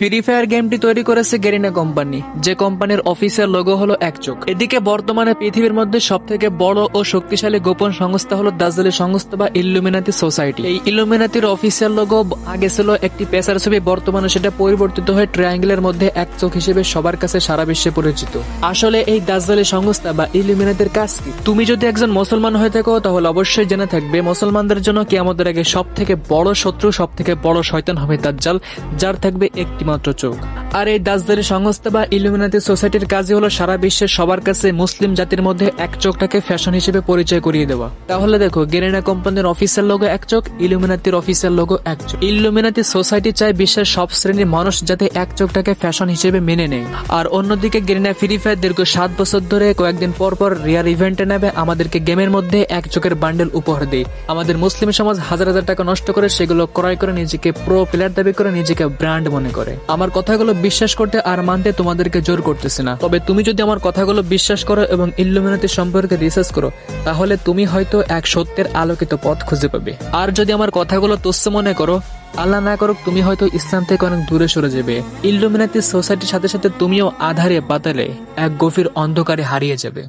Free fire গেমটি তৈরি করেছে গেরিনা কোম্পানি, যে কোম্পানির অফিসিয়াল লোগো হলো এক চোখ। এদিকে বর্তমানে পৃথিবীর মধ্যে সব থেকে বড় ও শক্তিশালী গোপন সংস্থা হলো দাজ্জালি সংস্থা বা ইল্লুমিনাতি সোসাইটি। এই ইল্লুমিনাতির অফিসিয়াল লোগো আগে ছিল একটি পেশার ছবি, বর্তমানে সেটা পরিবর্তিত হয়ে ট্রায়াঙ্গেলের মধ্যে এক চোখ হিসেবে সবার কাছে সারা বিশ্বে পরিচিত। আসলে এই দাজ্জালি সংস্থা বা ইল্লুমিনাতির কাজ কি? তুমি যদি একজন মুসলমান হয়ে থাকো তাহলে অবশ্যই জেনে থাকবে মুসলমানদের জন্য কিয়ামতের আগে সব থেকে বড় শত্রু, সব থেকে বড় শয়তান হবে দাজ্জাল, যার থাকবে একটি মাত্র চোখ। আর এই দাজ্জালি সংস্থা বা ইলুমিনাতি সোসাইটির কাজই হলো সারা বিশ্বের সবার কাছে মুসলিম জাতির মধ্যে এক চোখটাকে ফ্যাশন হিসেবে পরিচয় করিয়ে দেওয়া। তাহলে দেখো, গেরিনা কোম্পানির অফিসিয়াল লোগো এক চোখ, ইলুমিনাতির অফিসিয়াল লোগো এক চোখ। ইলুমিনাতি সোসাইটি চায় বিশ্বের সব শ্রেণীর মানুষ যাতে এক চোখটাকে ফ্যাশন হিসেবে মেনে নেয়। আর অন্যদিকে গেরিনা ফ্রি ফায়ার দীর্ঘ 7 বছর ধরে কয়েকদিন পর পর রিয়ার ইভেন্টে নেবে আমাদেরকে গেমের মধ্যে এক চোখের বান্ডেল উপহার দেয়। আমাদের মুসলিম সমাজ হাজার হাজার টাকা নষ্ট করে সেগুলো ক্রয় করে নিজেকে প্রো প্লেয়ার দাবি করে নিজেকে ব্র্যান্ড মনে করে। আমার কথাগুলো বিশ্বাস করতে আর মানতে তোমাদেরকে জোর করতেছি না, তবে তুমি যদি আমার কথাগুলো বিশ্বাস করো এবং ইল্লুমিনাতি সম্পর্কে রিসার্চ করো তাহলে তুমি হয়তো এক সত্যের আলোকিত পথ খুঁজে পাবে। আর যদি আমার কথাগুলো তুচ্ছ মনে করো, আল্লাহ না করুক, তুমি হয়তো ইসলাম থেকে অনেক দূরে সরে যাবে। ইল্লুমিনাতি সোসাইটির সাথে সাথে তুমিও আধারে বাতালে এক গভীর অন্ধকারে হারিয়ে যাবে।